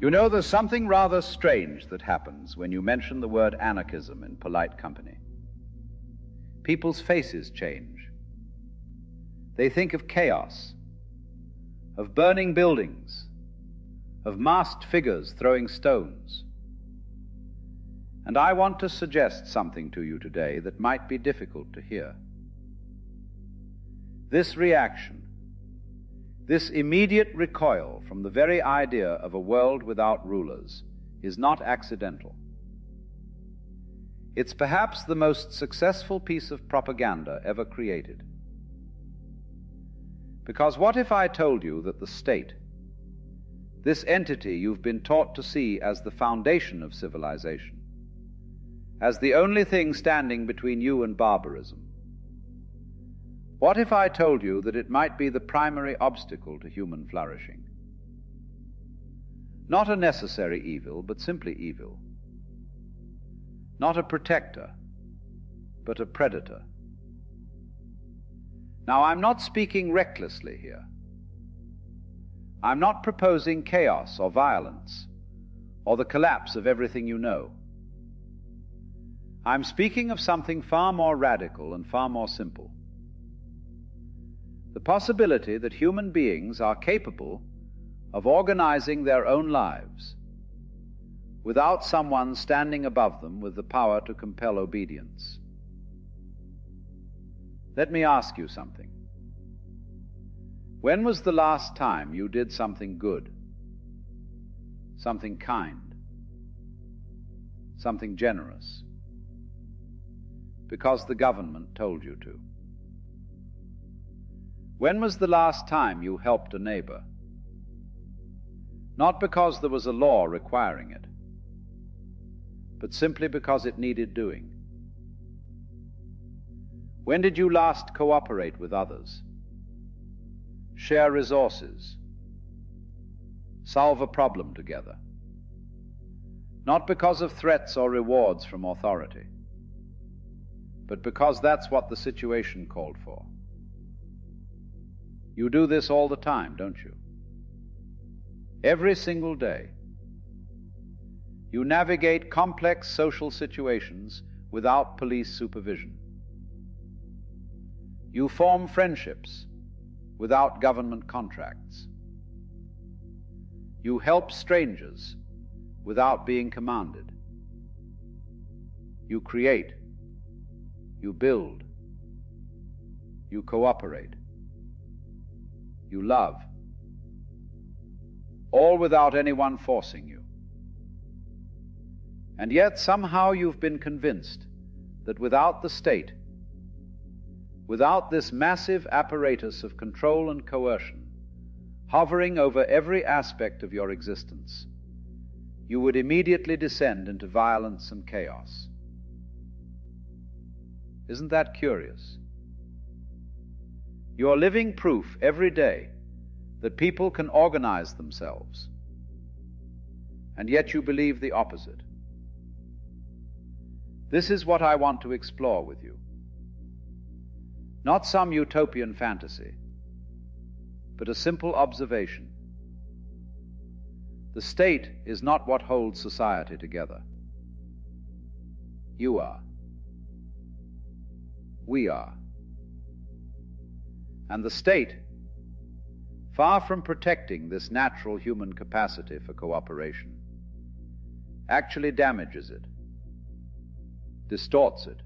You know, there's something rather strange that happens when you mention the word anarchism in polite company. People's faces change. They think of chaos, of burning buildings, of masked figures throwing stones. And I want to suggest something to you today that might be difficult to hear. This reaction, this immediate recoil from the very idea of a world without rulers, is not accidental. It's perhaps the most successful piece of propaganda ever created. Because what if I told you that the state, this entity you've been taught to see as the foundation of civilization, as the only thing standing between you and barbarism, what if I told you that it might be the primary obstacle to human flourishing? Not a necessary evil, but simply evil. Not a protector, but a predator. Now, I'm not speaking recklessly here. I'm not proposing chaos or violence or the collapse of everything you know. I'm speaking of something far more radical and far more simple. The possibility that human beings are capable of organizing their own lives without someone standing above them with the power to compel obedience. Let me ask you something. When was the last time you did something good, something kind, something generous, because the government told you to? When was the last time you helped a neighbor? Not because there was a law requiring it, but simply because it needed doing. When did you last cooperate with others, share resources, solve a problem together? Not because of threats or rewards from authority, but because that's what the situation called for. You do this all the time, don't you? Every single day. You navigate complex social situations without police supervision. You form friendships without government contracts. You help strangers without being commanded. You create. You build. You cooperate. You love. All without anyone forcing you. And yet somehow you've been convinced that without the state, without this massive apparatus of control and coercion hovering over every aspect of your existence, you would immediately descend into violence and chaos. Isn't that curious? You're living proof every day that people can organize themselves, and yet you believe the opposite. This is what I want to explore with you. Not some utopian fantasy, but a simple observation. The state is not what holds society together. You are. We are. And the state, far from protecting this natural human capacity for cooperation, actually damages it, distorts it,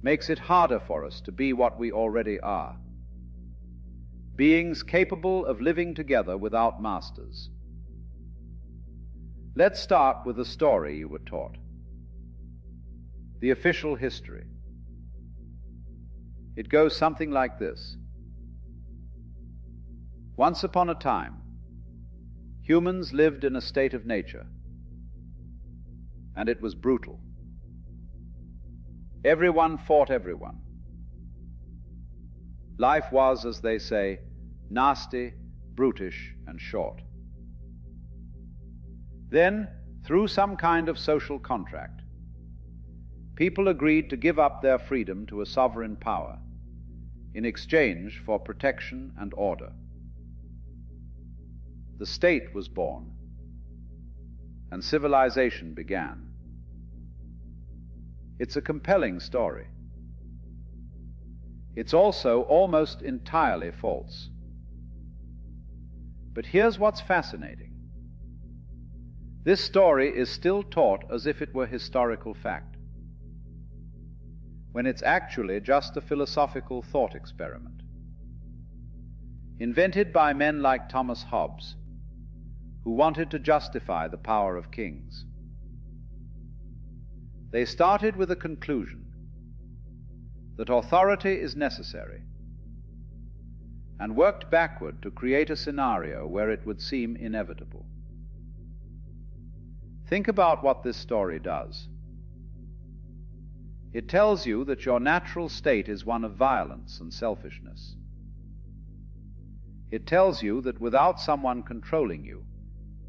makes it harder for us to be what we already are, beings capable of living together without masters. Let's start with the story you were taught, the official history. It goes something like this. Once upon a time, humans lived in a state of nature, and it was brutal. Everyone fought everyone. Life was, as they say, nasty, brutish, and short. Then, through some kind of social contract, people agreed to give up their freedom to a sovereign power in exchange for protection and order. the state was born, and civilization began. It's a compelling story. It's also almost entirely false. But here's what's fascinating. This story is still taught as if it were historical fact, when it's actually just a philosophical thought experiment, invented by men like Thomas Hobbes, who wanted to justify the power of kings. They started with a conclusion that authority is necessary, and worked backward to create a scenario where it would seem inevitable. Think about what this story does. It tells you that your natural state is one of violence and selfishness. It tells you that without someone controlling you,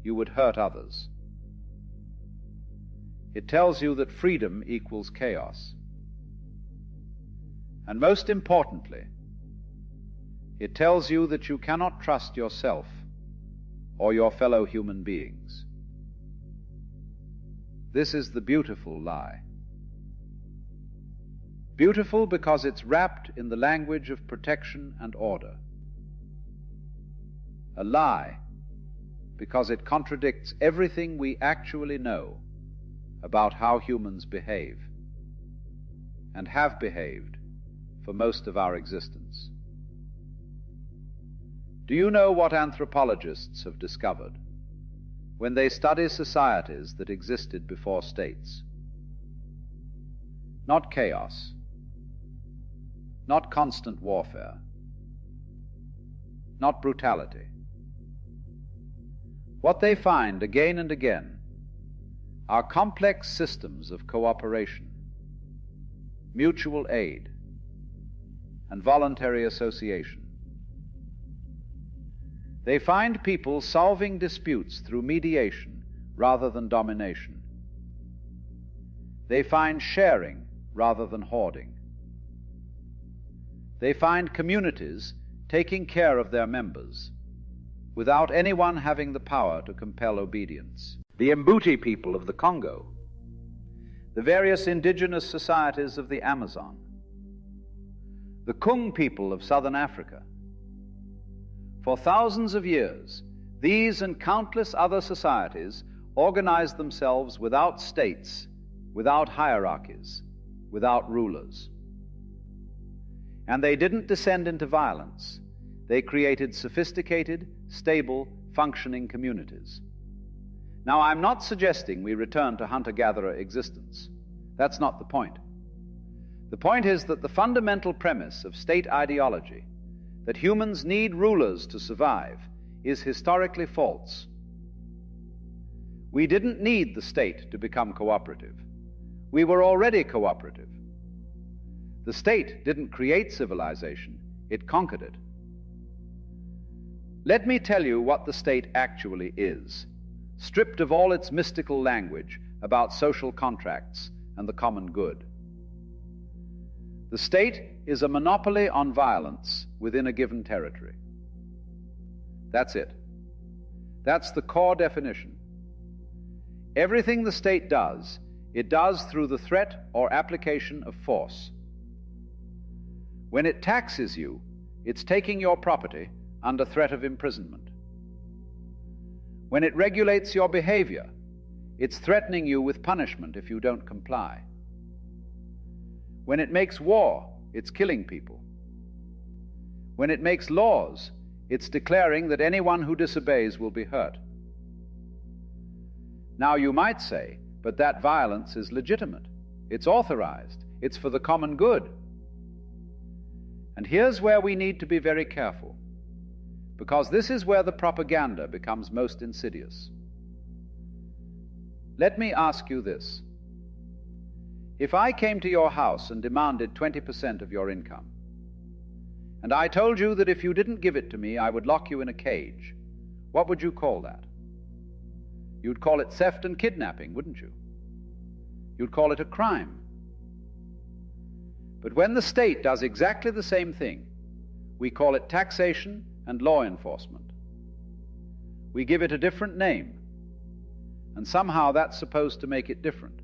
you would hurt others. It tells you that freedom equals chaos. And most importantly, it tells you that you cannot trust yourself or your fellow human beings. This is the beautiful lie. Beautiful because it's wrapped in the language of protection and order. A lie because it contradicts everything we actually know about how humans behave and have behaved for most of our existence. Do you know what anthropologists have discovered when they study societies that existed before states? Not chaos, not constant warfare, not brutality. What they find again and again are complex systems of cooperation, mutual aid, and voluntary association. They find people solving disputes through mediation rather than domination. They find sharing rather than hoarding. They find communities taking care of their members without anyone having the power to compel obedience. The Mbuti people of the Congo, the various indigenous societies of the Amazon, the Kung people of southern Africa. For thousands of years, these and countless other societies organized themselves without states, without hierarchies, without rulers. And they didn't descend into violence. They created sophisticated, stable, functioning communities. Now, I'm not suggesting we return to hunter-gatherer existence. That's not the point. The point is that the fundamental premise of state ideology, that humans need rulers to survive, is historically false. We didn't need the state to become cooperative. We were already cooperative. The state didn't create civilization, it conquered it. Let me tell you what the state actually is, stripped of all its mystical language about social contracts and the common good. The state is a monopoly on violence within a given territory. That's it. That's the core definition. Everything the state does, it does through the threat or application of force. When it taxes you, it's taking your property under threat of imprisonment. When it regulates your behavior, it's threatening you with punishment if you don't comply. When it makes war, it's killing people. When it makes laws, it's declaring that anyone who disobeys will be hurt. Now you might say, but that violence is legitimate. It's authorized. It's for the common good. And here's where we need to be very careful, because this is where the propaganda becomes most insidious. Let me ask you this. If I came to your house and demanded 20% of your income, and I told you that if you didn't give it to me, I would lock you in a cage, what would you call that? You'd call it theft and kidnapping, wouldn't you? You'd call it a crime. But when the state does exactly the same thing, we call it taxation and law enforcement. We give it a different name, and somehow that's supposed to make it different.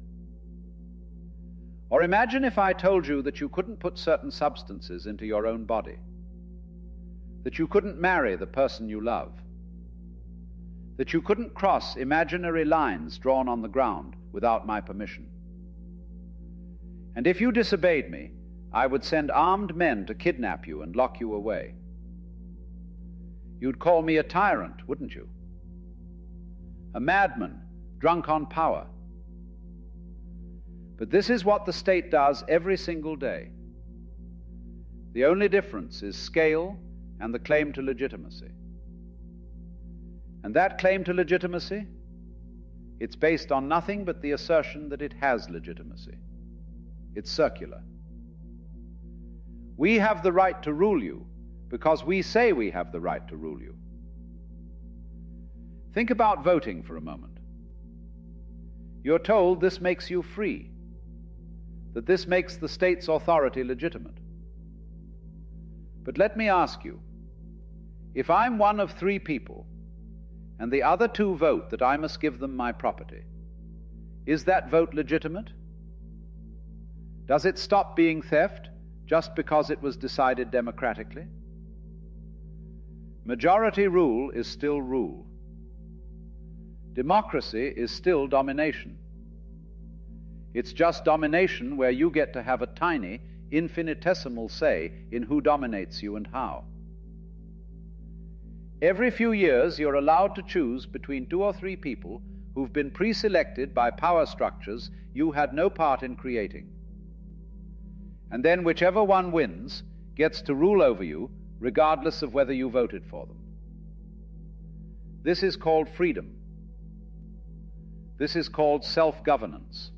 Or imagine if I told you that you couldn't put certain substances into your own body, that you couldn't marry the person you love, that you couldn't cross imaginary lines drawn on the ground without my permission. And if you disobeyed me, I would send armed men to kidnap you and lock you away. You'd call me a tyrant, wouldn't you? A madman, drunk on power. But this is what the state does every single day. The only difference is scale and the claim to legitimacy. And that claim to legitimacy, it's based on nothing but the assertion that it has legitimacy. It's circular. We have the right to rule you because we say we have the right to rule you. Think about voting for a moment. You're told this makes you free, that this makes the state's authority legitimate. But let me ask you, if I'm one of 3 people and the other 2 vote that I must give them my property, is that vote legitimate? Does it stop being theft just because it was decided democratically? Majority rule is still rule. Democracy is still domination. It's just domination where you get to have a tiny, infinitesimal say in who dominates you and how. Every few years, you're allowed to choose between 2 or 3 people who've been pre-selected by power structures you had no part in creating. And then whichever one wins gets to rule over you, regardless of whether you voted for them. This is called freedom. This is called self-governance.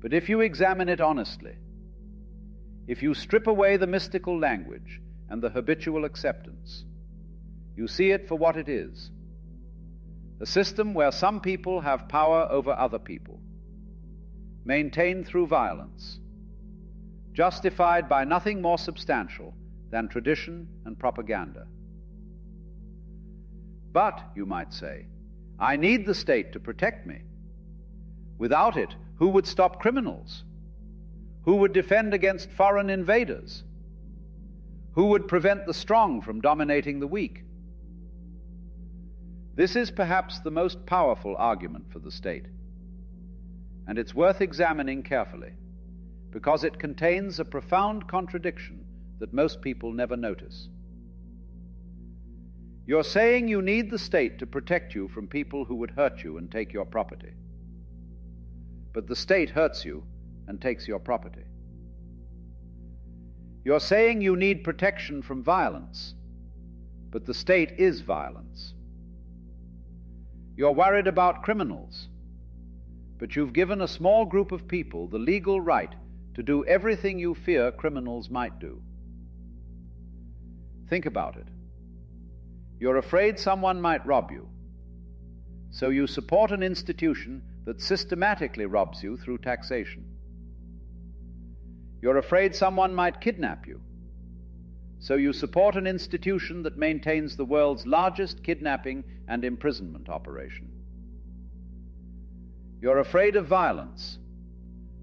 But if you examine it honestly, if you strip away the mystical language and the habitual acceptance, you see it for what it is: a system where some people have power over other people, maintained through violence, justified by nothing more substantial than tradition and propaganda. But, you might say, I need the state to protect me. Without it, who would stop criminals? Who would defend against foreign invaders? Who would prevent the strong from dominating the weak? This is perhaps the most powerful argument for the state, and it's worth examining carefully, because it contains a profound contradiction that most people never notice. You're saying you need the state to protect you from people who would hurt you and take your property. But the state hurts you and takes your property. You're saying you need protection from violence, but the state is violence. You're worried about criminals, but you've given a small group of people the legal right to do everything you fear criminals might do. Think about it. You're afraid someone might rob you, so you support an institution that systematically robs you through taxation. You're afraid someone might kidnap you, so you support an institution that maintains the world's largest kidnapping and imprisonment operation. You're afraid of violence,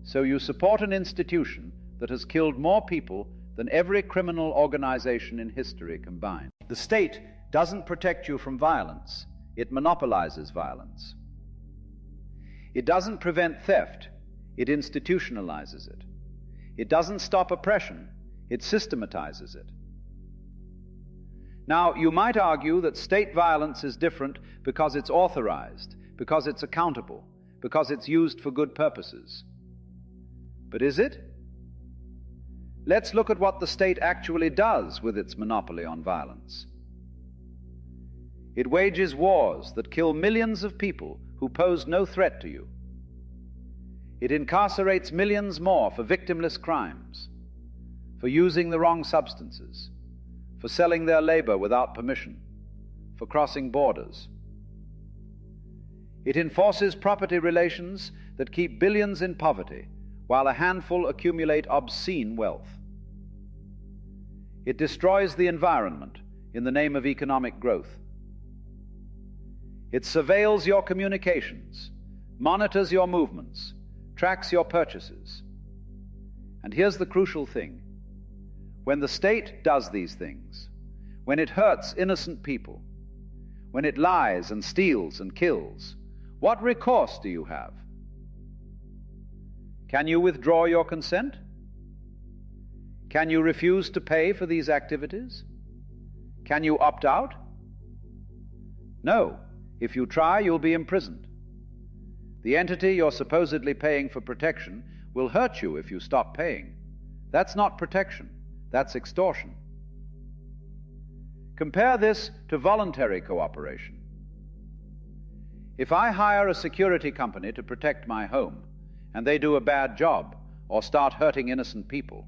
so you support an institution that has killed more people than every criminal organization in history combined. The state doesn't protect you from violence, it monopolizes violence. It doesn't prevent theft, it institutionalizes it. It doesn't stop oppression, it systematizes it. Now, you might argue that state violence is different because it's authorized, because it's accountable, because it's used for good purposes. But is it? Let's look at what the state actually does with its monopoly on violence. It wages wars that kill millions of people who pose no threat to you. It incarcerates millions more for victimless crimes, for using the wrong substances, for selling their labor without permission, for crossing borders. It enforces property relations that keep billions in poverty, while a handful accumulate obscene wealth. It destroys the environment in the name of economic growth. It surveils your communications, monitors your movements, tracks your purchases. And here's the crucial thing. When the state does these things, when it hurts innocent people, when it lies and steals and kills, what recourse do you have? Can you withdraw your consent? Can you refuse to pay for these activities? Can you opt out? No. If you try, you'll be imprisoned. The entity you're supposedly paying for protection will hurt you if you stop paying. That's not protection. That's extortion. Compare this to voluntary cooperation. If I hire a security company to protect my home, and they do a bad job or start hurting innocent people,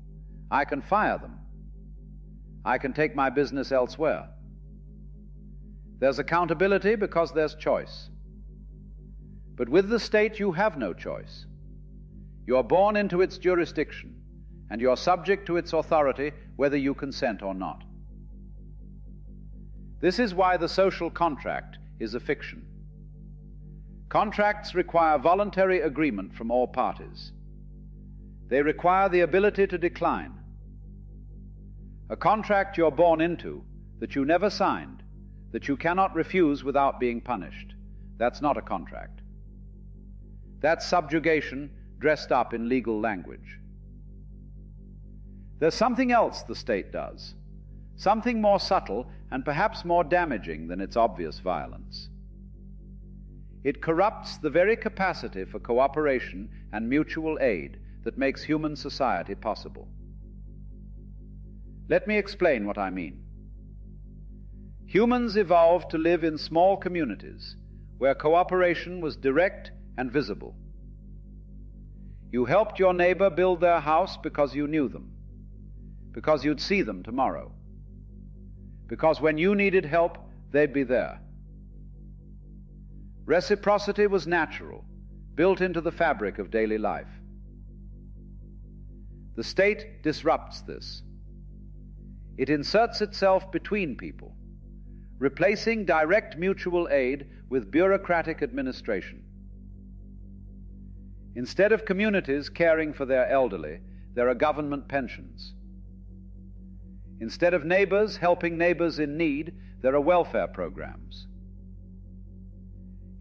I can fire them. I can take my business elsewhere. There's accountability because there's choice. But with the state, you have no choice. You're born into its jurisdiction, and you're subject to its authority whether you consent or not. This is why the social contract is a fiction. Contracts require voluntary agreement from all parties. They require the ability to decline. A contract you're born into, that you never signed, that you cannot refuse without being punished, that's not a contract. That's subjugation dressed up in legal language. There's something else the state does, something more subtle and perhaps more damaging than its obvious violence. It corrupts the very capacity for cooperation and mutual aid that makes human society possible. Let me explain what I mean. Humans evolved to live in small communities where cooperation was direct and visible. You helped your neighbor build their house because you knew them, because you'd see them tomorrow, because when you needed help, they'd be there. Reciprocity was natural, built into the fabric of daily life. The state disrupts this. It inserts itself between people, replacing direct mutual aid with bureaucratic administration. Instead of communities caring for their elderly, there are government pensions. Instead of neighbors helping neighbors in need, there are welfare programs.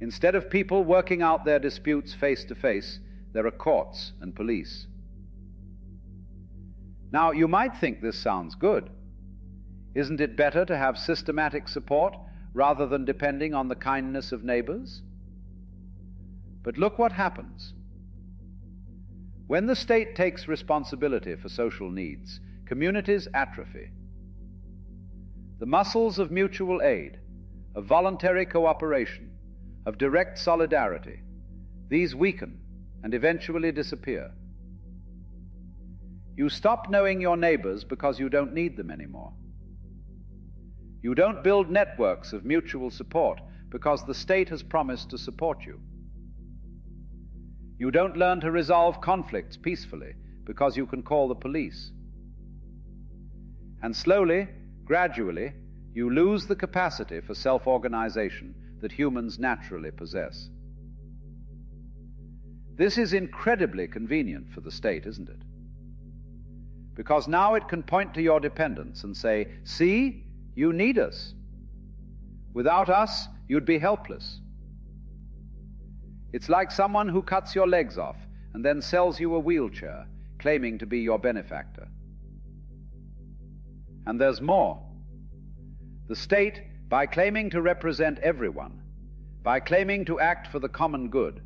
Instead of people working out their disputes face to face, there are courts and police. Now, you might think this sounds good. Isn't it better to have systematic support rather than depending on the kindness of neighbors? But look what happens. When the state takes responsibility for social needs, communities atrophy. The muscles of mutual aid, of voluntary cooperation, of direct solidarity, these weaken and eventually disappear. You stop knowing your neighbors because you don't need them anymore. You don't build networks of mutual support because the state has promised to support you. You don't learn to resolve conflicts peacefully because you can call the police. And slowly, gradually, you lose the capacity for self-organization that humans naturally possess. This is incredibly convenient for the state, isn't it? Because now it can point to your dependents and say, "See, you need us. Without us, you'd be helpless." It's like someone who cuts your legs off and then sells you a wheelchair, claiming to be your benefactor. And there's more. The state, by claiming to represent everyone, by claiming to act for the common good,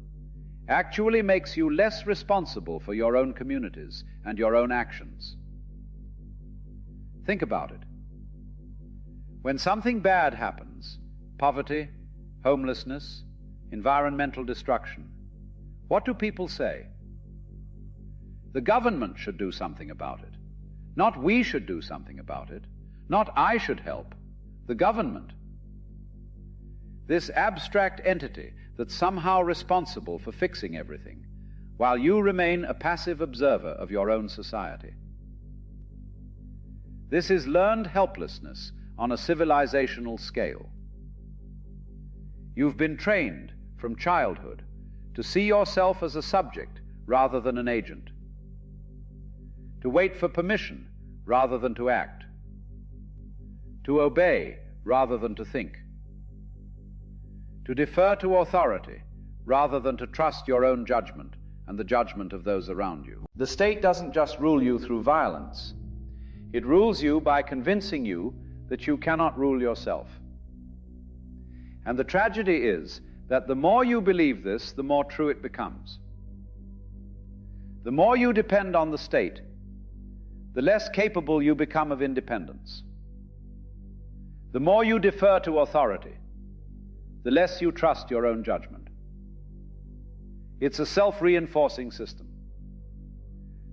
actually makes you less responsible for your own communities and your own actions. Think about it. When something bad happens, poverty, homelessness, environmental destruction, what do people say? The government should do something about it. Not we should do something about it. Not I should help. The government. This abstract entity that's somehow responsible for fixing everything, while you remain a passive observer of your own society. This is learned helplessness on a civilizational scale. You've been trained from childhood to see yourself as a subject rather than an agent, to wait for permission rather than to act, to obey rather than to think, to defer to authority rather than to trust your own judgment and the judgment of those around you. The state doesn't just rule you through violence. It rules you by convincing you that you cannot rule yourself. And the tragedy is that the more you believe this, the more true it becomes. The more you depend on the state, the less capable you become of independence. The more you defer to authority, the less you trust your own judgment. It's a self-reinforcing system.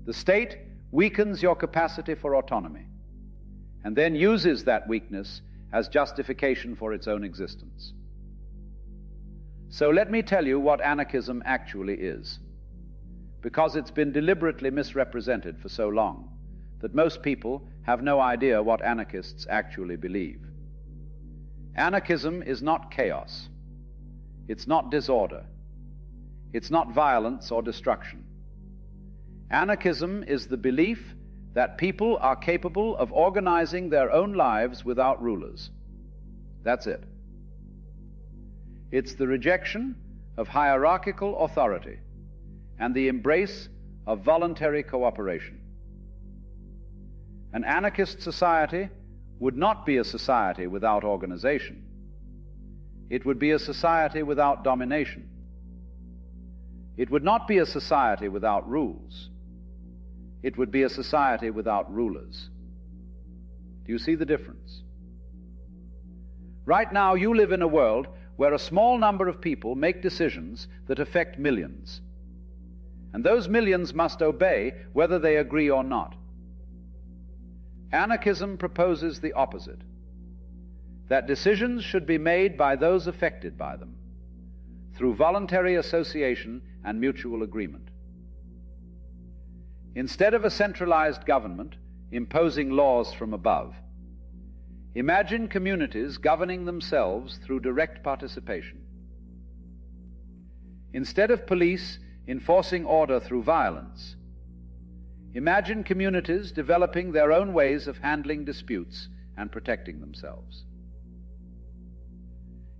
The state weakens your capacity for autonomy and then uses that weakness as justification for its own existence. So let me tell you what anarchism actually is, because it's been deliberately misrepresented for so long that most people have no idea what anarchists actually believe. Anarchism is not chaos. It's not disorder. It's not violence or destruction. Anarchism is the belief that people are capable of organizing their own lives without rulers. That's it. It's the rejection of hierarchical authority and the embrace of voluntary cooperation. An anarchist society would not be a society without organization. It would be a society without domination. It would not be a society without rules. It would be a society without rulers. Do you see the difference? Right now, you live in a world where a small number of people make decisions that affect millions. And those millions must obey whether they agree or not. Anarchism proposes the opposite, that decisions should be made by those affected by them, through voluntary association and mutual agreement. Instead of a centralized government imposing laws from above, imagine communities governing themselves through direct participation. Instead of police enforcing order through violence, imagine communities developing their own ways of handling disputes and protecting themselves.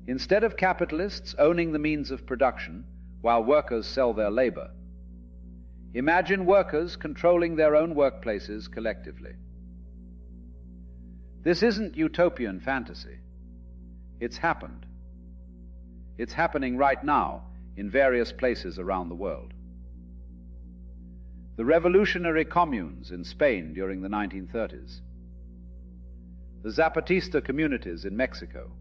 Instead of capitalists owning the means of production while workers sell their labor, imagine workers controlling their own workplaces collectively. This isn't utopian fantasy. It's happened. It's happening right now in various places around the world. The revolutionary communes in Spain during the 1930s, the Zapatista communities in Mexico,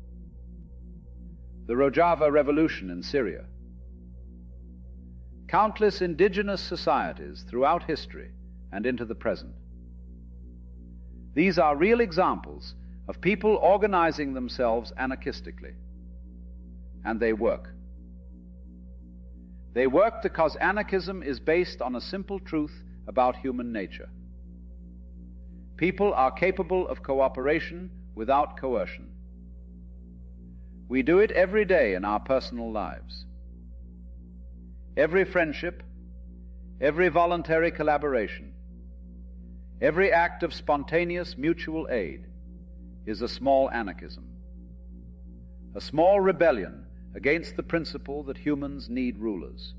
the Rojava Revolution in Syria, countless indigenous societies throughout history and into the present. These are real examples of people organizing themselves anarchistically, and they work. They work because anarchism is based on a simple truth about human nature. People are capable of cooperation without coercion. We do it every day in our personal lives. Every friendship, every voluntary collaboration, every act of spontaneous mutual aid is a small anarchism, a small rebellion against the principle that humans need rulers.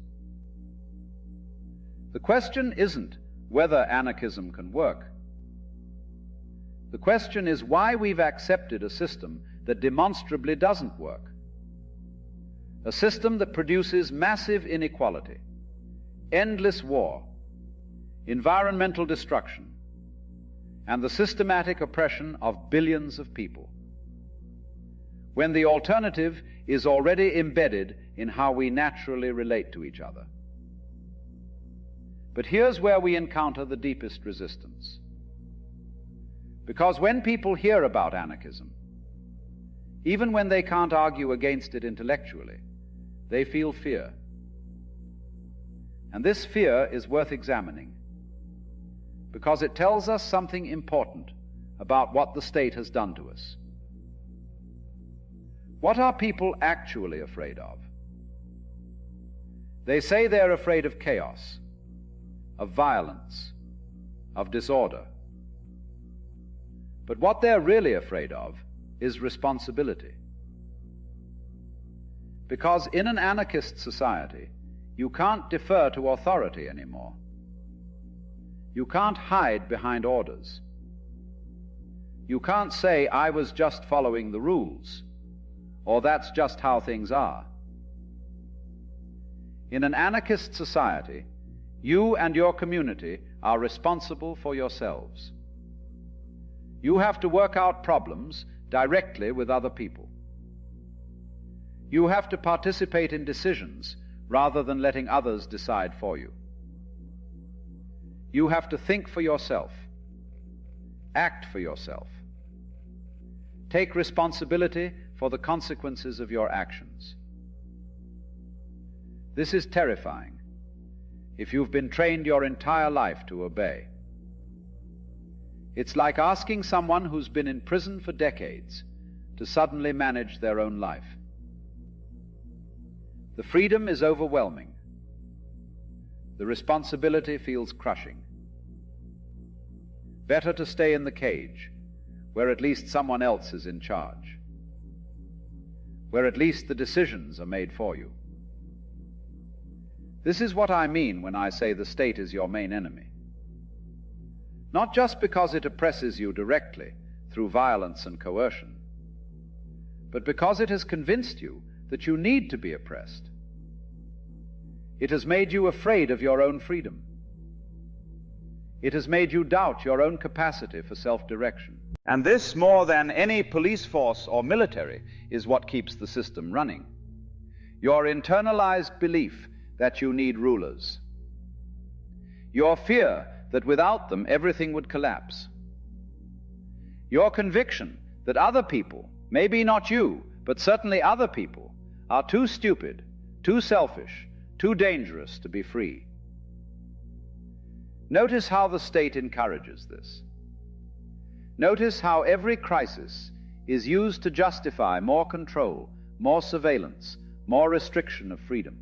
The question isn't whether anarchism can work. The question is why we've accepted a system that demonstrably doesn't work. A system that produces massive inequality, endless war, environmental destruction, and the systematic oppression of billions of people, when the alternative is already embedded in how we naturally relate to each other. But here's where we encounter the deepest resistance. Because when people hear about anarchism, even when they can't argue against it intellectually, they feel fear. And this fear is worth examining, because it tells us something important about what the state has done to us. What are people actually afraid of? They say they're afraid of chaos, of violence, of disorder. But what they're really afraid of is responsibility. Because in an anarchist society, you can't defer to authority anymore. You can't hide behind orders. You can't say, I was just following the rules, or that's just how things are. In an anarchist society, you and your community are responsible for yourselves. You have to work out problems directly with other people. You have to participate in decisions rather than letting others decide for you. You have to think for yourself, act for yourself, take responsibility for the consequences of your actions. This is terrifying if you've been trained your entire life to obey. It's like asking someone who's been in prison for decades to suddenly manage their own life. The freedom is overwhelming. The responsibility feels crushing. Better to stay in the cage, where at least someone else is in charge, where at least the decisions are made for you. This is what I mean when I say the state is your main enemy. Not just because it oppresses you directly through violence and coercion, but because it has convinced you that you need to be oppressed. It has made you afraid of your own freedom. It has made you doubt your own capacity for self-direction. And this, more than any police force or military, is what keeps the system running. Your internalized belief that you need rulers. Your fear that without them everything would collapse. Your conviction that other people, maybe not you, but certainly other people, are too stupid, too selfish, too dangerous to be free. Notice how the state encourages this. Notice how every crisis is used to justify more control, more surveillance, more restriction of freedom.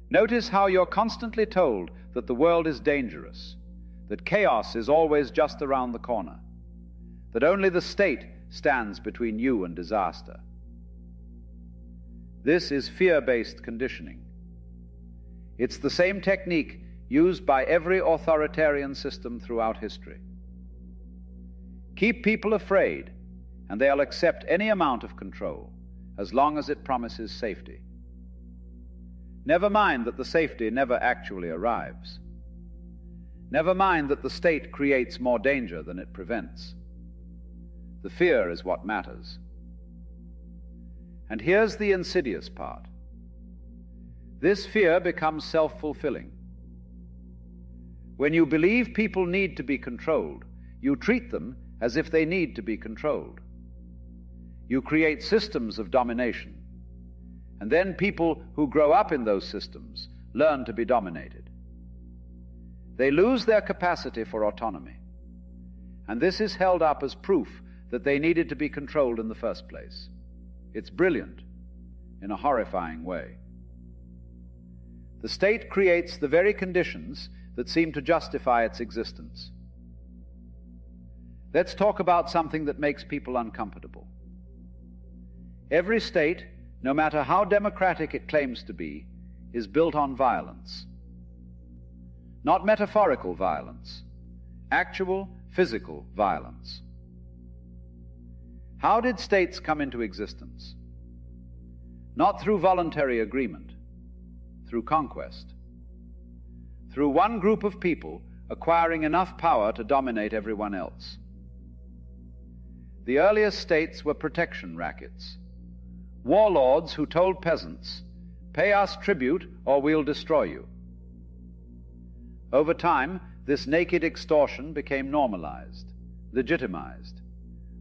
Notice how you're constantly told that the world is dangerous, that chaos is always just around the corner, that only the state stands between you and disaster. This is fear-based conditioning. It's the same technique used by every authoritarian system throughout history. Keep people afraid, and they'll accept any amount of control as long as it promises safety. Never mind that the safety never actually arrives. Never mind that the state creates more danger than it prevents. The fear is what matters. And here's the insidious part. This fear becomes self-fulfilling. When you believe people need to be controlled, you treat them as if they need to be controlled. You create systems of domination, and then people who grow up in those systems learn to be dominated. They lose their capacity for autonomy, and this is held up as proof that they needed to be controlled in the first place. It's brilliant in a horrifying way. The state creates the very conditions that seem to justify its existence. Let's talk about something that makes people uncomfortable. Every state, no matter how democratic it claims to be, is built on violence. Not metaphorical violence, actual physical violence. How did states come into existence? Not through voluntary agreement, through conquest. Through one group of people acquiring enough power to dominate everyone else. The earliest states were protection rackets. Warlords who told peasants, "Pay us tribute or we'll destroy you." Over time, this naked extortion became normalized, legitimized,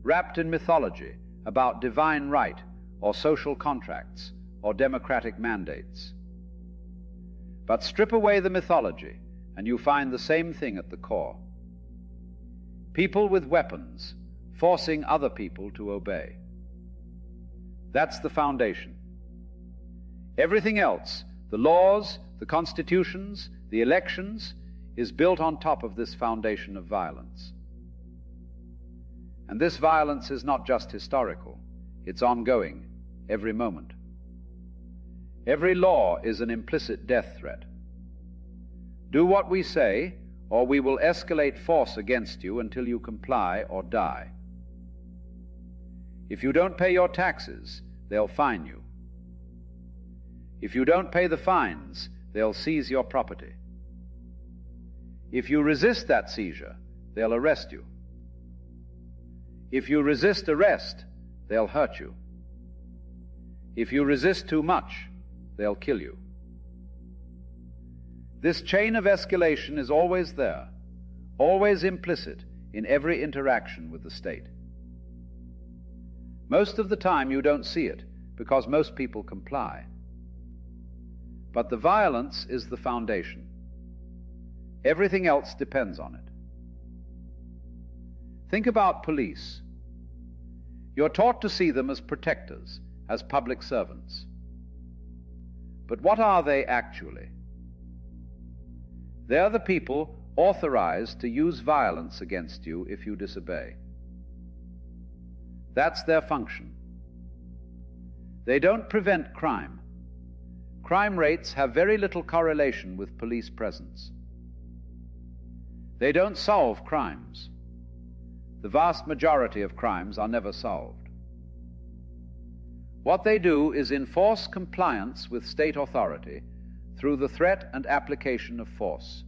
wrapped in mythology about divine right or social contracts or democratic mandates. But strip away the mythology and you find the same thing at the core. People with weapons forcing other people to obey. That's the foundation. Everything else, the laws, the constitutions, the elections, is built on top of this foundation of violence. And this violence is not just historical, it's ongoing, every moment. Every law is an implicit death threat. Do what we say, or we will escalate force against you until you comply or die. If you don't pay your taxes, they'll fine you. If you don't pay the fines, they'll seize your property. If you resist that seizure, they'll arrest you. If you resist arrest, they'll hurt you. If you resist too much, they'll kill you. This chain of escalation is always there, always implicit in every interaction with the state. Most of the time you don't see it because most people comply. But the violence is the foundation. Everything else depends on it. Think about police. You're taught to see them as protectors, as public servants. But what are they actually? They're the people authorized to use violence against you if you disobey. That's their function. They don't prevent crime. Crime rates have very little correlation with police presence. They don't solve crimes. The vast majority of crimes are never solved. What they do is enforce compliance with state authority through the threat and application of force.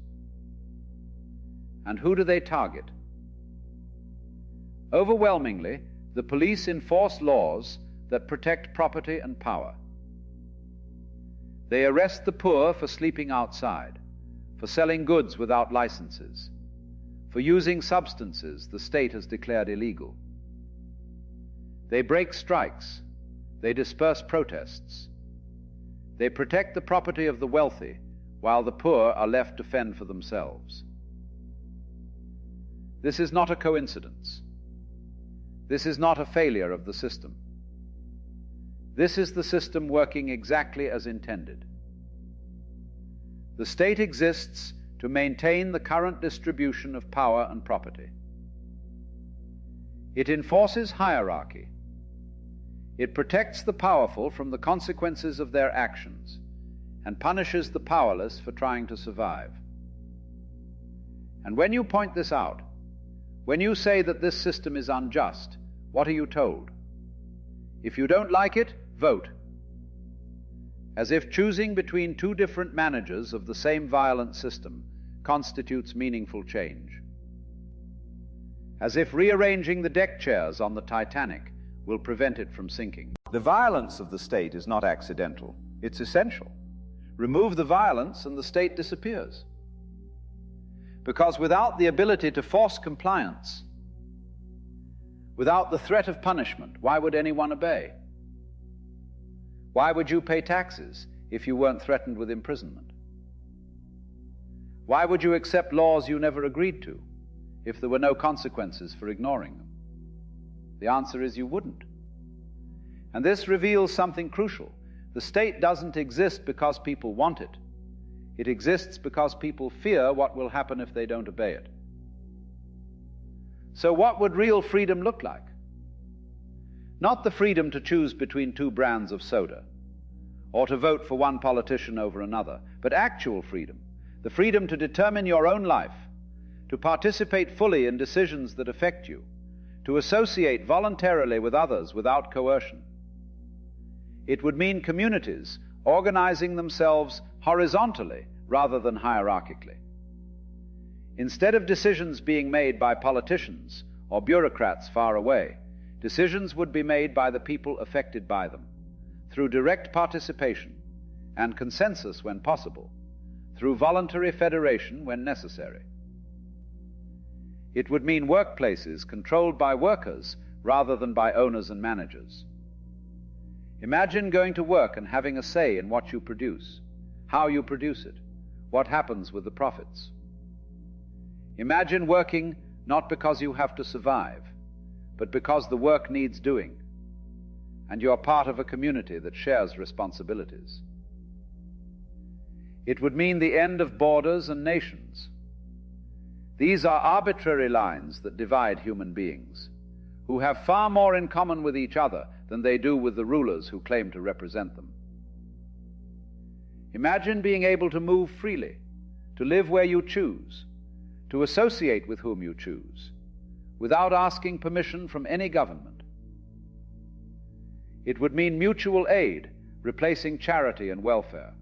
And who do they target? Overwhelmingly, the police enforce laws that protect property and power. They arrest the poor for sleeping outside, for selling goods without licenses, for using substances the state has declared illegal. They break strikes. They disperse protests. They protect the property of the wealthy while the poor are left to fend for themselves. This is not a coincidence. This is not a failure of the system. This is the system working exactly as intended. The state exists to maintain the current distribution of power and property. It enforces hierarchy. It protects the powerful from the consequences of their actions and punishes the powerless for trying to survive. And when you point this out, when you say that this system is unjust, what are you told? If you don't like it, vote. As if choosing between two different managers of the same violent system constitutes meaningful change. As if rearranging the deck chairs on the Titanic will prevent it from sinking. The violence of the state is not accidental. It's essential. Remove the violence and the state disappears. Because without the ability to force compliance, without the threat of punishment, why would anyone obey? Why would you pay taxes if you weren't threatened with imprisonment? Why would you accept laws you never agreed to if there were no consequences for ignoring them? The answer is you wouldn't. And this reveals something crucial. The state doesn't exist because people want it. It exists because people fear what will happen if they don't obey it. So what would real freedom look like? Not the freedom to choose between two brands of soda, or to vote for one politician over another, but actual freedom, the freedom to determine your own life, to participate fully in decisions that affect you, to associate voluntarily with others without coercion. It would mean communities organizing themselves horizontally rather than hierarchically. Instead of decisions being made by politicians or bureaucrats far away, decisions would be made by the people affected by them, through direct participation and consensus when possible, through voluntary federation when necessary. It would mean workplaces controlled by workers rather than by owners and managers. Imagine going to work and having a say in what you produce, how you produce it, what happens with the profits. Imagine working not because you have to survive, but because the work needs doing. and you are part of a community that shares responsibilities. It would mean the end of borders and nations. These are arbitrary lines that divide human beings, who have far more in common with each other than they do with the rulers who claim to represent them. Imagine being able to move freely, to live where you choose, to associate with whom you choose, without asking permission from any government. It would mean mutual aid, replacing charity and welfare.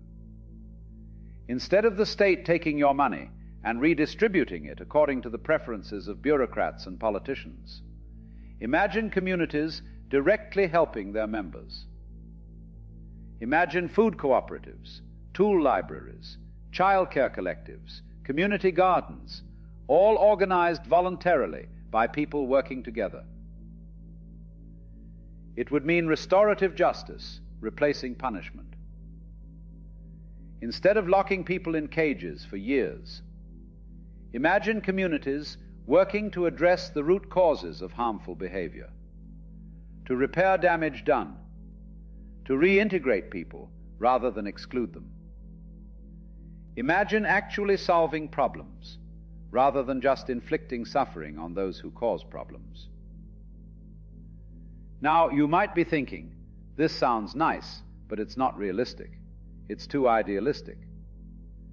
Instead of the state taking your money and redistributing it according to the preferences of bureaucrats and politicians, imagine communities directly helping their members. Imagine food cooperatives, tool libraries, childcare collectives, community gardens, all organized voluntarily by people working together. It would mean restorative justice, replacing punishment. Instead of locking people in cages for years, imagine communities working to address the root causes of harmful behavior, to repair damage done, to reintegrate people rather than exclude them. Imagine actually solving problems rather than just inflicting suffering on those who cause problems. Now, you might be thinking, this sounds nice, but it's not realistic. It's too idealistic.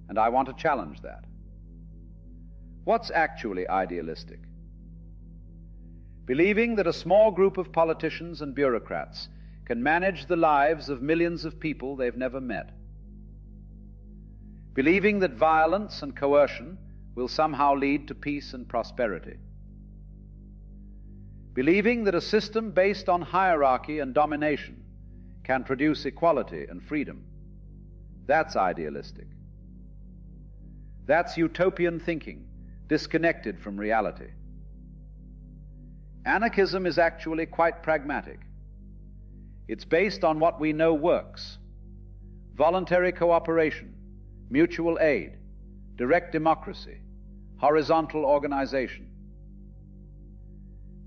And I want to challenge that. What's actually idealistic? Believing that a small group of politicians and bureaucrats can manage the lives of millions of people they've never met. Believing that violence and coercion will somehow lead to peace and prosperity. Believing that a system based on hierarchy and domination can produce equality and freedom. That's idealistic. That's utopian thinking, disconnected from reality. Anarchism is actually quite pragmatic. It's based on what we know works: voluntary cooperation, mutual aid, direct democracy, horizontal organization.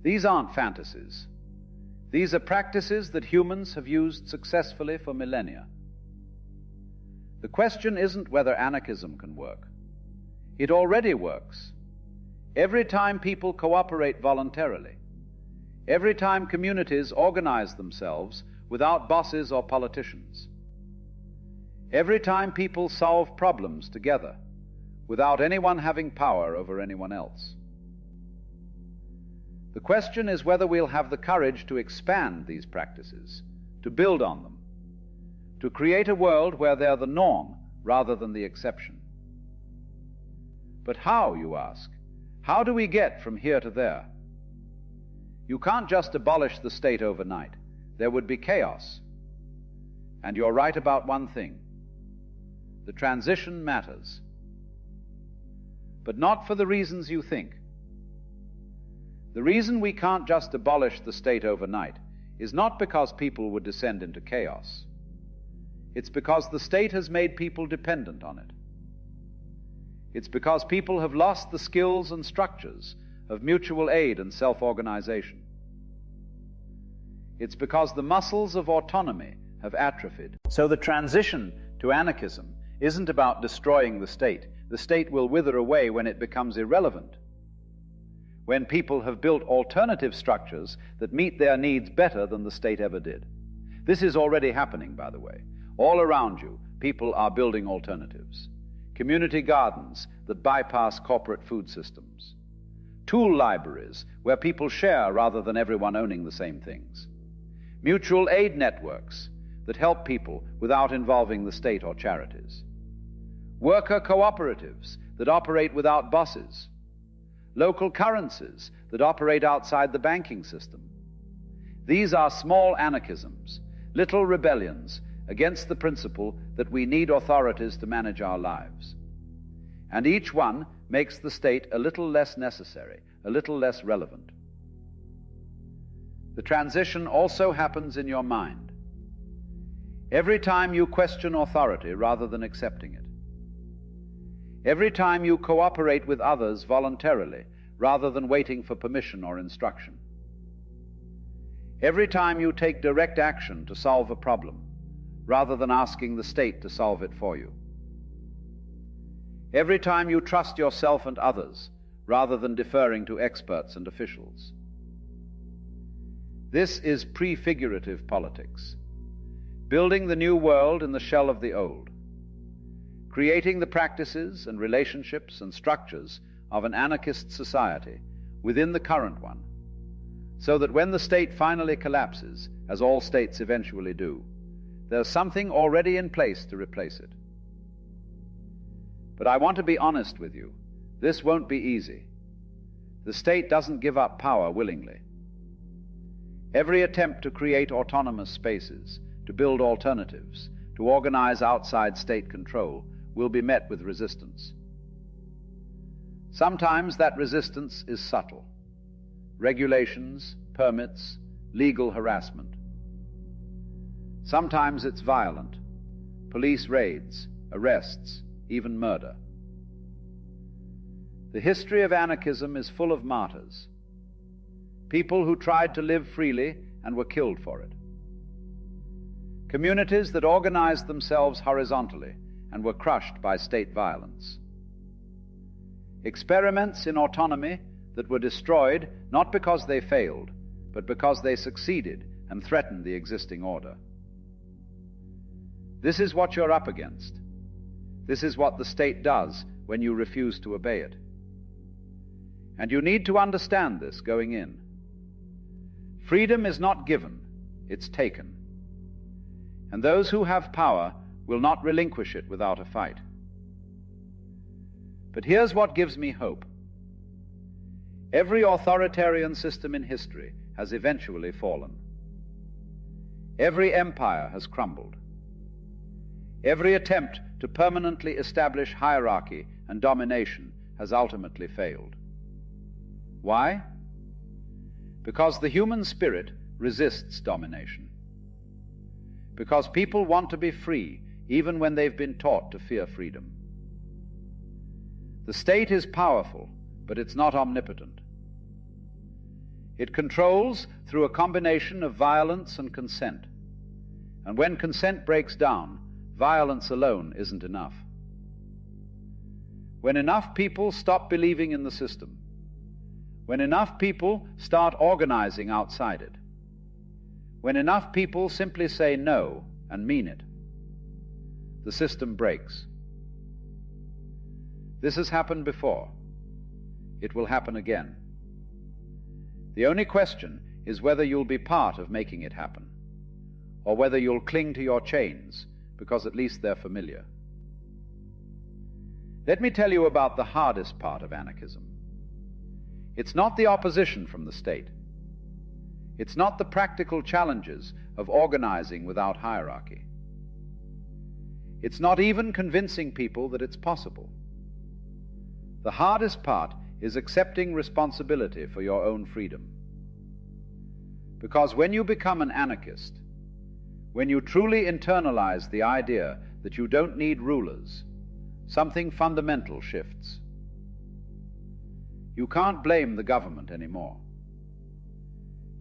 These aren't fantasies. These are practices that humans have used successfully for millennia. The question isn't whether anarchism can work. It already works. Every time people cooperate voluntarily, every time communities organize themselves without bosses or politicians, every time people solve problems together without anyone having power over anyone else. The question is whether we'll have the courage to expand these practices, to build on them, to create a world where they're the norm rather than the exception. But how, you ask? How do we get from here to there? You can't just abolish the state overnight. There would be chaos. And you're right about one thing. The transition matters. But not for the reasons you think. The reason we can't just abolish the state overnight is not because people would descend into chaos. It's because the state has made people dependent on it. It's because people have lost the skills and structures of mutual aid and self-organization. It's because the muscles of autonomy have atrophied. So the transition to anarchism isn't about destroying the state. The state will wither away when it becomes irrelevant, when people have built alternative structures that meet their needs better than the state ever did. This is already happening, by the way. All around you, people are building alternatives. Community gardens that bypass corporate food systems. Tool libraries where people share rather than everyone owning the same things. Mutual aid networks that help people without involving the state or charities. Worker cooperatives that operate without bosses. Local currencies that operate outside the banking system. These are small anarchisms, little rebellions against the principle that we need authorities to manage our lives. And each one makes the state a little less necessary, a little less relevant. The transition also happens in your mind. Every time you question authority rather than accepting it. Every time you cooperate with others voluntarily rather than waiting for permission or instruction. Every time you take direct action to solve a problem, rather than asking the state to solve it for you. Every time you trust yourself and others, rather than deferring to experts and officials. This is prefigurative politics, building the new world in the shell of the old, creating the practices and relationships and structures of an anarchist society within the current one, so that when the state finally collapses, as all states eventually do, there's something already in place to replace it. But I want to be honest with you, this won't be easy. The state doesn't give up power willingly. Every attempt to create autonomous spaces, to build alternatives, to organize outside state control, will be met with resistance. Sometimes that resistance is subtle. Regulations, permits, legal harassment. Sometimes it's violent. Police raids, arrests, even murder. The history of anarchism is full of martyrs. People who tried to live freely and were killed for it. Communities that organized themselves horizontally and were crushed by state violence. Experiments in autonomy that were destroyed not because they failed, but because they succeeded and threatened the existing order. This is what you're up against. This is what the state does when you refuse to obey it. And you need to understand this going in. Freedom is not given, it's taken. And those who have power will not relinquish it without a fight. But here's what gives me hope. Every authoritarian system in history has eventually fallen. Every empire has crumbled. Every attempt to permanently establish hierarchy and domination has ultimately failed. Why? Because the human spirit resists domination. Because people want to be free, even when they've been taught to fear freedom. The state is powerful, but it's not omnipotent. It controls through a combination of violence and consent. And when consent breaks down, violence alone isn't enough. When enough people stop believing in the system, when enough people start organizing outside it, when enough people simply say no and mean it, the system breaks. This has happened before. It will happen again. The only question is whether you'll be part of making it happen, or whether you'll cling to your chains, because at least they're familiar. Let me tell you about the hardest part of anarchism. It's not the opposition from the state. It's not the practical challenges of organizing without hierarchy. It's not even convincing people that it's possible. The hardest part is accepting responsibility for your own freedom. Because when you become an anarchist, when you truly internalize the idea that you don't need rulers, something fundamental shifts. You can't blame the government anymore.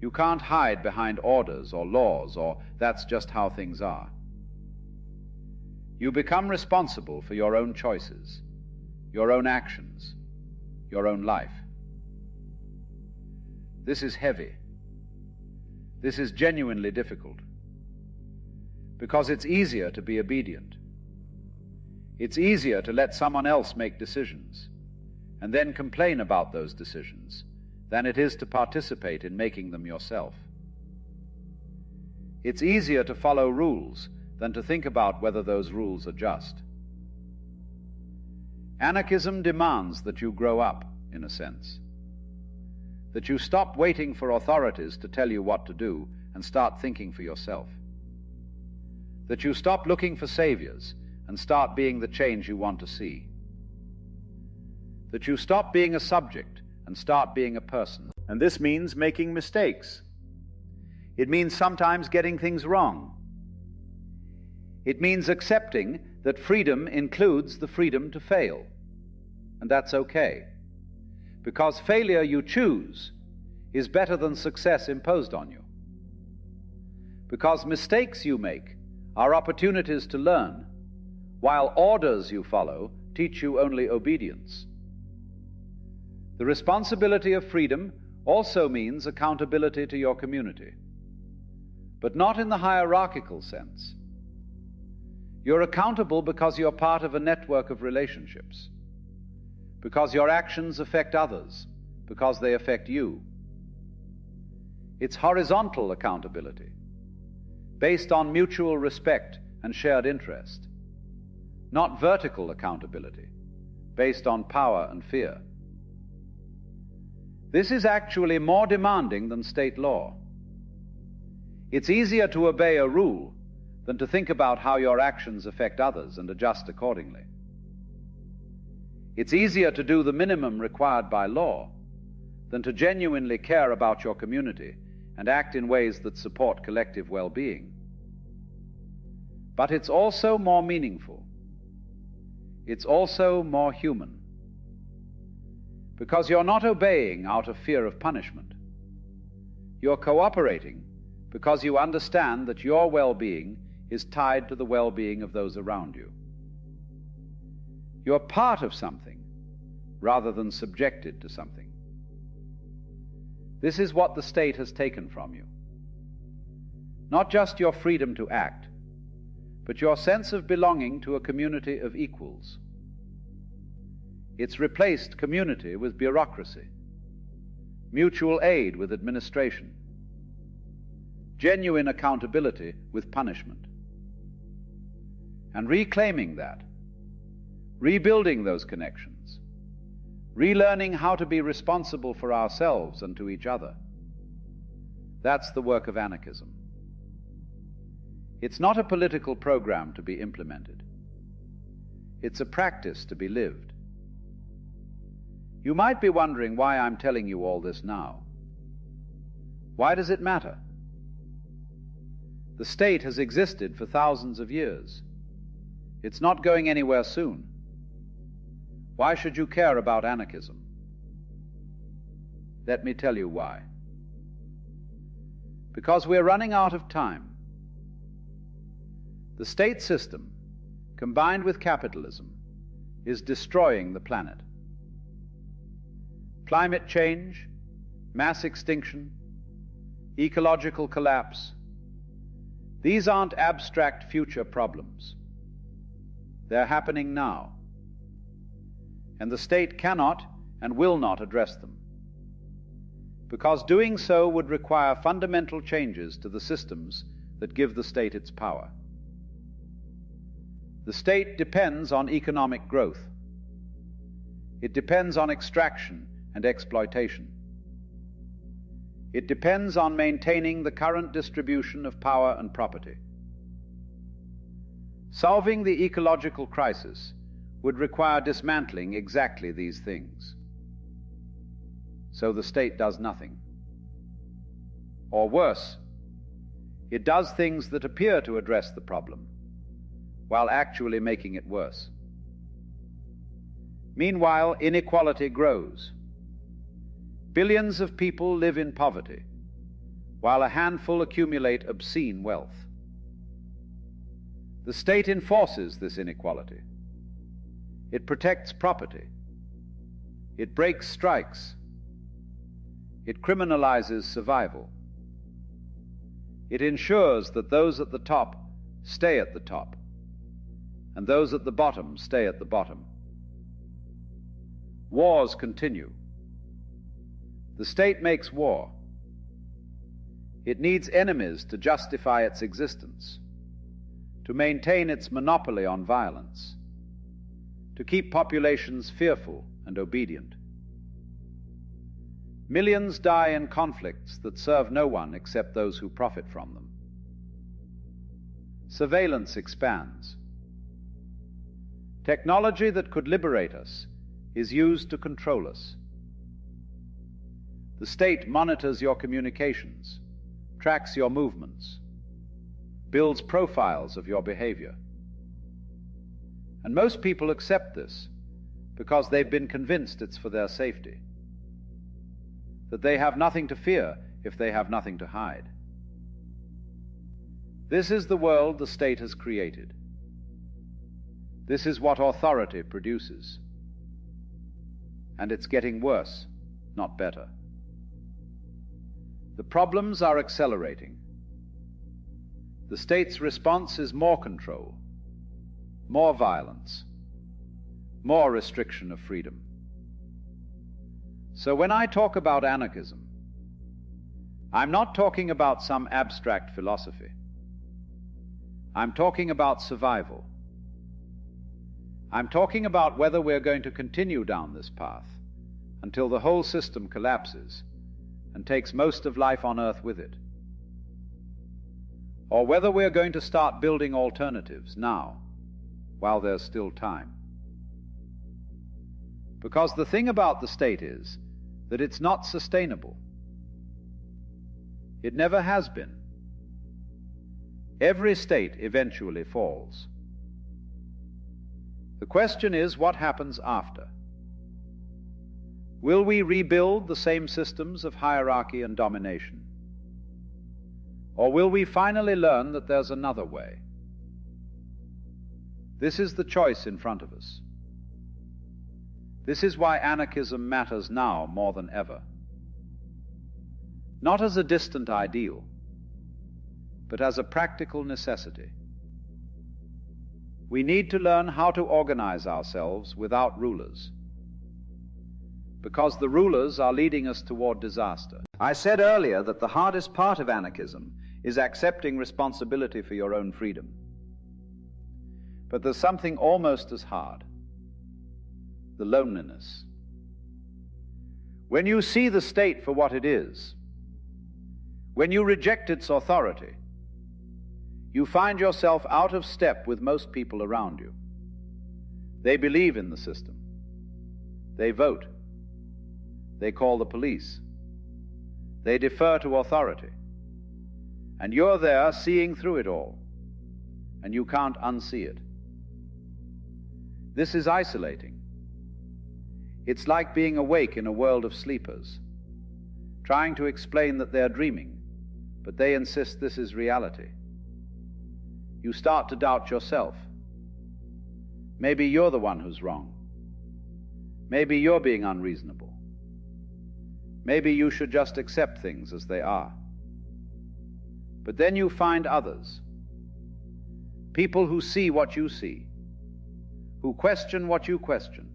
You can't hide behind orders or laws or that's just how things are. You become responsible for your own choices, your own actions, your own life. This is heavy. This is genuinely difficult. Because it's easier to be obedient. It's easier to let someone else make decisions and then complain about those decisions than it is to participate in making them yourself. It's easier to follow rules than to think about whether those rules are just. Anarchism demands that you grow up, in a sense. That you stop waiting for authorities to tell you what to do and start thinking for yourself. That you stop looking for saviors and start being the change you want to see. That you stop being a subject and start being a person. And this means making mistakes. It means sometimes getting things wrong. It means accepting that freedom includes the freedom to fail. And that's okay. Because failure you choose is better than success imposed on you. because mistakes you make are opportunities to learn, while orders you follow teach you only obedience. The responsibility of freedom also means accountability to your community, but not in the hierarchical sense. You're accountable because you're part of a network of relationships, because your actions affect others, because they affect you. It's horizontal accountability, based on mutual respect and shared interest, not vertical accountability, based on power and fear. This is actually more demanding than state law. It's easier to obey a rule than to think about how your actions affect others and adjust accordingly. It's easier to do the minimum required by law than to genuinely care about your community and act in ways that support collective well-being. But it's also more meaningful. It's also more human. Because you're not obeying out of fear of punishment. You're cooperating because you understand that your well-being is tied to the well-being of those around you. You're part of something rather than subjected to something. This is what the state has taken from you. Not just your freedom to act, but your sense of belonging to a community of equals. It's replaced community with bureaucracy, mutual aid with administration, genuine accountability with punishment. And reclaiming that, rebuilding those connections, relearning how to be responsible for ourselves and to each other, that's the work of anarchism. It's not a political program to be implemented. It's a practice to be lived. You might be wondering why I'm telling you all this now. Why does it matter? The state has existed for thousands of years. It's not going anywhere soon. Why should you care about anarchism? Let me tell you why. Because we're running out of time. The state system, combined with capitalism, is destroying the planet. Climate change, mass extinction, ecological collapse, these aren't abstract future problems. They're happening now. And the state cannot and will not address them, because doing so would require fundamental changes to the systems that give the state its power. The state depends on economic growth. It depends on extraction and exploitation. It depends on maintaining the current distribution of power and property. Solving the ecological crisis would require dismantling exactly these things. So the state does nothing. Or worse, it does things that appear to address the problem, while actually making it worse. Meanwhile, inequality grows. Billions of people live in poverty, while a handful accumulate obscene wealth. The state enforces this inequality. It protects property. It breaks strikes. It criminalizes survival. It ensures that those at the top stay at the top, and those at the bottom stay at the bottom. Wars continue. The state makes war. It needs enemies to justify its existence, to maintain its monopoly on violence, to keep populations fearful and obedient. Millions die in conflicts that serve no one except those who profit from them. Surveillance expands. Technology that could liberate us is used to control us. The state monitors your communications, tracks your movements, builds profiles of your behavior. And most people accept this because they've been convinced it's for their safety, that they have nothing to fear if they have nothing to hide. This is the world the state has created. This is what authority produces. And it's getting worse, not better. The problems are accelerating. The state's response is more control, more violence, more restriction of freedom. So when I talk about anarchism, I'm not talking about some abstract philosophy. I'm talking about survival. I'm talking about whether we're going to continue down this path until the whole system collapses and takes most of life on Earth with it, or whether we're going to start building alternatives now, while there's still time. Because the thing about the state is that it's not sustainable. It never has been. Every state eventually falls. The question is, what happens after? Will we rebuild the same systems of hierarchy and domination? Or will we finally learn that there's another way? This is the choice in front of us. This is why anarchism matters now more than ever. Not as a distant ideal, but as a practical necessity. We need to learn how to organize ourselves without rulers, because the rulers are leading us toward disaster. I said earlier that the hardest part of anarchism is accepting responsibility for your own freedom. But there's something almost as hard: the loneliness. When you see the state for what it is, when you reject its authority, you find yourself out of step with most people around you. They believe in the system. They vote. They call the police. They defer to authority. And you're there seeing through it all, and you can't unsee it. This is isolating. It's like being awake in a world of sleepers, trying to explain that they're dreaming, but they insist this is reality. You start to doubt yourself. Maybe you're the one who's wrong. Maybe you're being unreasonable. Maybe you should just accept things as they are. But then you find others, people who see what you see, who question what you question,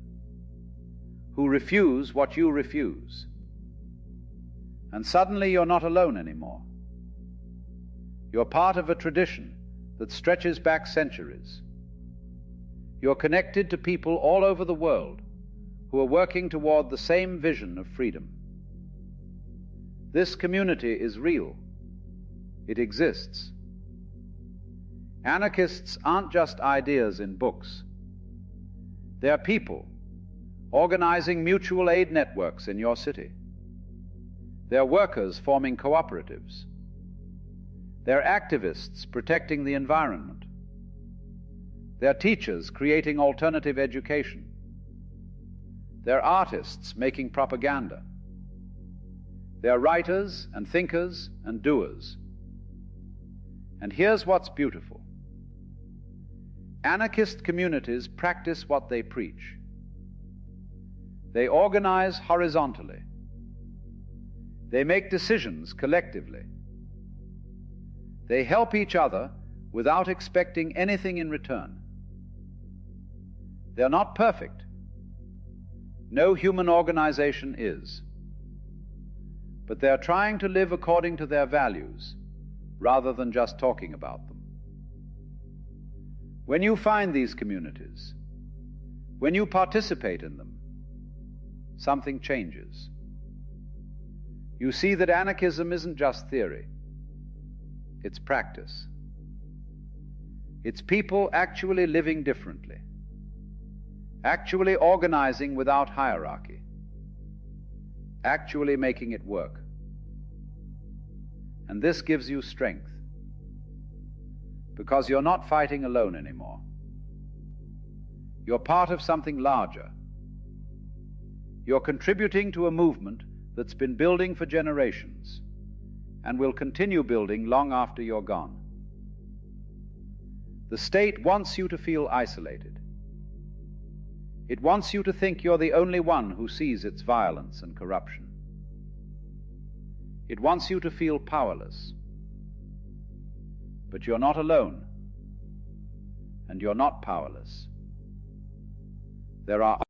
who refuse what you refuse. And suddenly you're not alone anymore. You're part of a tradition that stretches back centuries. You're connected to people all over the world who are working toward the same vision of freedom. This community is real. It exists. Anarchists aren't just ideas in books. They're people organizing mutual aid networks in your city. They're workers forming cooperatives. They're activists protecting the environment. They're teachers creating alternative education. They're artists making propaganda. They're writers and thinkers and doers. And here's what's beautiful. Anarchist communities practice what they preach. They organize horizontally. They make decisions collectively. They help each other without expecting anything in return. They're not perfect. No human organization is. But they're trying to live according to their values rather than just talking about them. When you find these communities, when you participate in them, something changes. You see that anarchism isn't just theory. It's practice. It's people actually living differently, actually organizing without hierarchy, actually making it work. And this gives you strength, because you're not fighting alone anymore. You're part of something larger. You're contributing to a movement that's been building for generations and will continue building long after you're gone. The state wants you to feel isolated. It wants you to think you're the only one who sees its violence and corruption. It wants you to feel powerless. But you're not alone, and you're not powerless. There are